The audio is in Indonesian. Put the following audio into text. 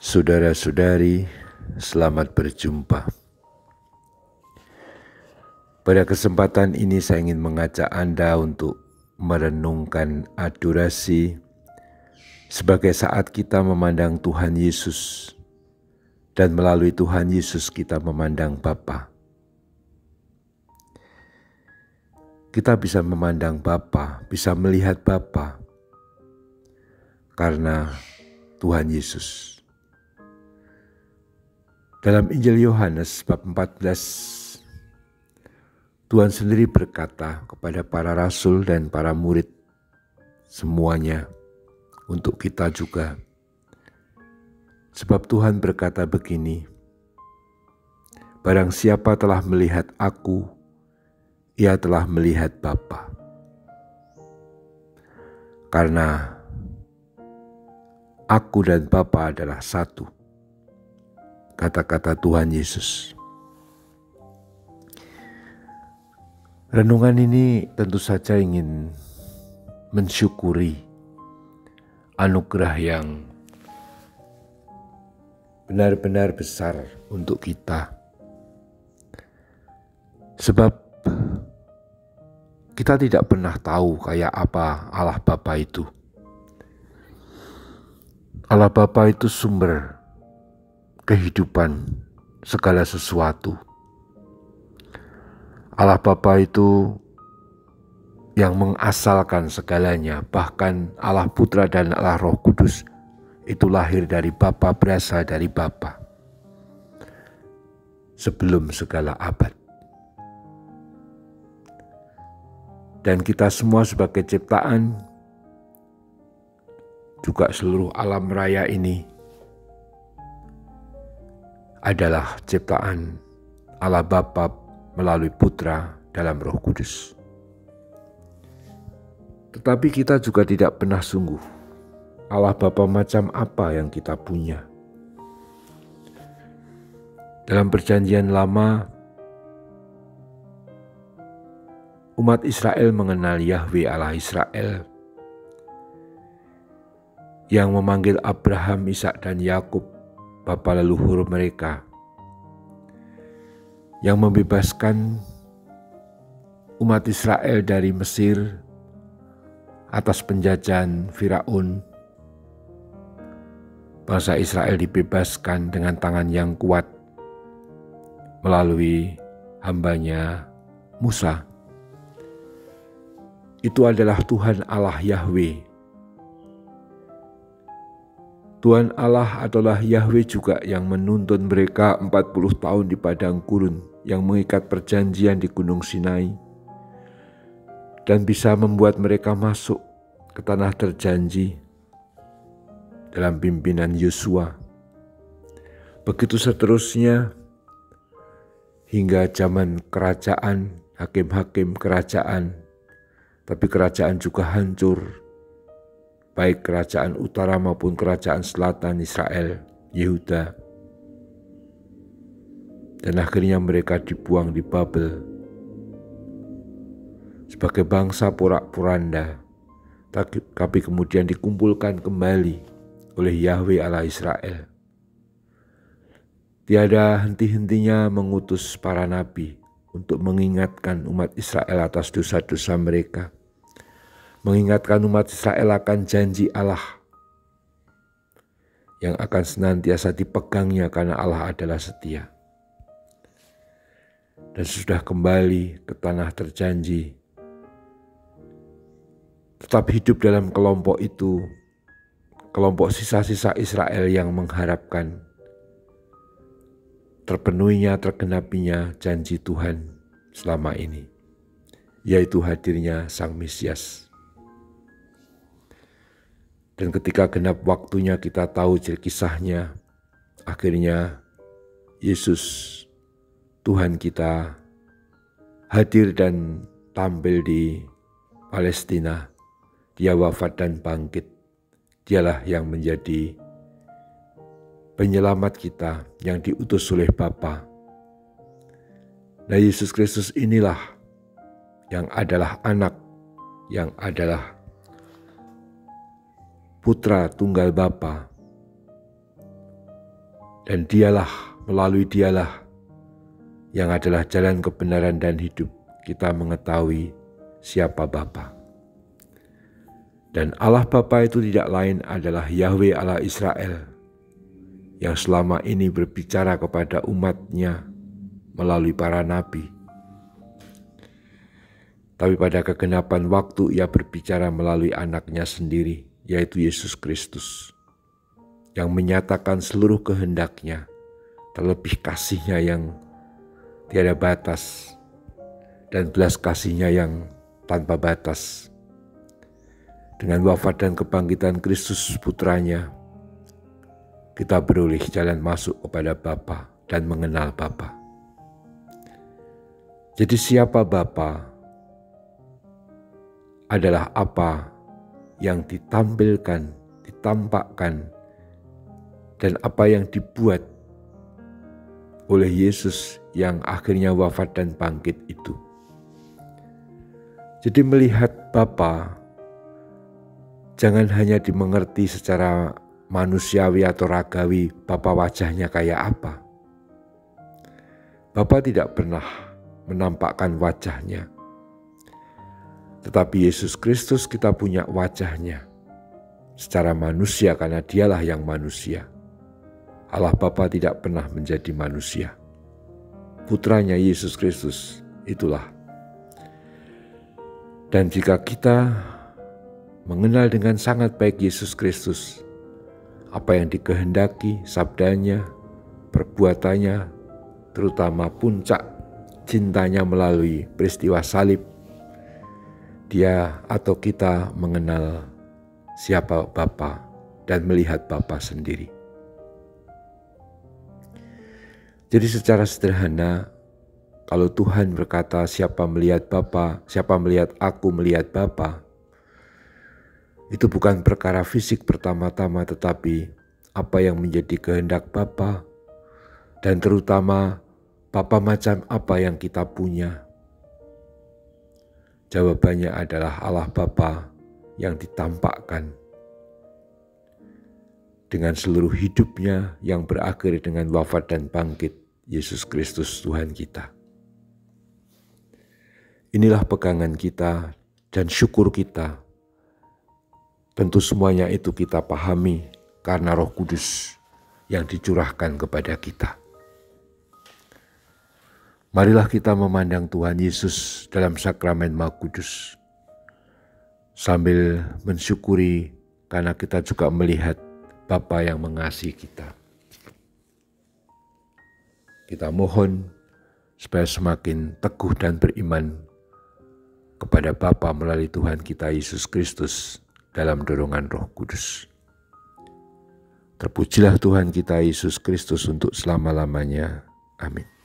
Saudara-saudari, selamat berjumpa. Pada kesempatan ini saya ingin mengajak Anda untuk merenungkan adorasi sebagai saat kita memandang Tuhan Yesus dan melalui Tuhan Yesus kita memandang Bapa. Kita bisa memandang Bapa, bisa melihat Bapa karena Tuhan Yesus. Dalam Injil Yohanes bab 14, Tuhan sendiri berkata kepada para rasul dan para murid semuanya, untuk kita juga. Sebab Tuhan berkata begini, barang siapa telah melihat aku, ia telah melihat Bapa. Karena aku dan Bapa adalah satu. Kata-kata Tuhan Yesus. Renungan ini tentu saja ingin mensyukuri anugerah yang benar-benar besar untuk kita. Sebab kita tidak pernah tahu kayak apa Allah Bapa itu. Allah Bapa itu sumber kehidupan segala sesuatu. Allah Bapa itu yang mengasalkan segalanya, bahkan Allah Putra dan Allah Roh Kudus itu lahir dari Bapa, berasal dari Bapa sebelum segala abad. Dan kita semua sebagai ciptaan, juga seluruh alam raya ini adalah ciptaan Allah Bapa melalui Putra dalam Roh Kudus. Tetapi kita juga tidak pernah sungguh Allah Bapa macam apa yang kita punya. Dalam Perjanjian Lama, umat Israel mengenal Yahweh Allah Israel yang memanggil Abraham, Ishak dan Yakub bapa leluhur mereka, yang membebaskan umat Israel dari Mesir atas penjajahan Firaun. Bangsa Israel dibebaskan dengan tangan yang kuat melalui hambanya Musa. Itu adalah Tuhan Allah Yahweh. Tuhan Allah adalah Yahweh juga yang menuntun mereka 40 tahun di padang gurun, yang mengikat perjanjian di Gunung Sinai, dan bisa membuat mereka masuk ke tanah terjanji dalam pimpinan Yosua. Begitu seterusnya hingga zaman kerajaan, hakim-hakim kerajaan, tapi kerajaan juga hancur. Baik kerajaan utara maupun kerajaan selatan Israel, Yehuda. Dan akhirnya mereka dibuang di Babel sebagai bangsa porak-poranda, tapi kemudian dikumpulkan kembali oleh Yahweh Allah Israel. Tiada henti-hentinya mengutus para nabi untuk mengingatkan umat Israel atas dosa-dosa mereka. Mengingatkan umat Israel akan janji Allah yang akan senantiasa dipegangnya karena Allah adalah setia. Dan sudah kembali ke tanah terjanji, tetap hidup dalam kelompok itu, kelompok sisa-sisa Israel yang mengharapkan terpenuhinya, tergenapinya janji Tuhan selama ini, yaitu hadirnya Sang Mesias. Dan ketika genap waktunya kita tahu kisahnya, akhirnya Yesus Tuhan kita hadir dan tampil di Palestina. Dia wafat dan bangkit. Dialah yang menjadi penyelamat kita yang diutus oleh Bapa. Nah, Yesus Kristus inilah yang adalah anak, yang adalah Putra Tunggal Bapa, Dan melalui dialah yang adalah jalan kebenaran dan hidup, kita mengetahui siapa Bapa. Dan Allah Bapa itu tidak lain adalah Yahweh Allah Israel, yang selama ini berbicara kepada umatnya melalui para nabi. Tapi pada kegenapan waktu ia berbicara melalui anaknya sendiri, yaitu Yesus Kristus, yang menyatakan seluruh kehendaknya, terlebih kasihnya yang tiada batas, dan belas kasihnya yang tanpa batas. Dengan wafat dan kebangkitan Kristus putranya, kita beroleh jalan masuk kepada Bapa dan mengenal Bapa. Jadi siapa Bapa adalah apa yang ditampilkan, ditampakkan, dan apa yang dibuat oleh Yesus yang akhirnya wafat dan bangkit itu. Jadi melihat Bapa jangan hanya dimengerti secara manusiawi atau ragawi, Bapa wajahnya kayak apa. Bapa tidak pernah menampakkan wajahnya. Tetapi Yesus Kristus kita punya wajahnya secara manusia karena dialah yang manusia. Allah Bapa tidak pernah menjadi manusia. Putranya Yesus Kristus itulah. Dan jika kita mengenal dengan sangat baik Yesus Kristus, apa yang dikehendaki, sabdanya, perbuatannya, terutama puncak cintanya melalui peristiwa salib, dia atau kita mengenal siapa Bapa dan melihat Bapa sendiri. Jadi secara sederhana, kalau Tuhan berkata siapa melihat Bapa, siapa melihat aku melihat Bapa, itu bukan perkara fisik pertama-tama, tetapi apa yang menjadi kehendak Bapa, dan terutama Bapa macam apa yang kita punya. Jawabannya adalah Allah Bapa yang ditampakkan dengan seluruh hidupnya yang berakhir dengan wafat dan bangkit Yesus Kristus Tuhan kita. Inilah pegangan kita dan syukur kita. Tentu semuanya itu kita pahami karena Roh Kudus yang dicurahkan kepada kita. Marilah kita memandang Tuhan Yesus dalam sakramen Maha Kudus, sambil mensyukuri karena kita juga melihat Bapa yang mengasihi kita. Kita mohon supaya semakin teguh dan beriman kepada Bapa melalui Tuhan kita Yesus Kristus dalam dorongan Roh Kudus. Terpujilah Tuhan kita Yesus Kristus untuk selama-lamanya. Amin.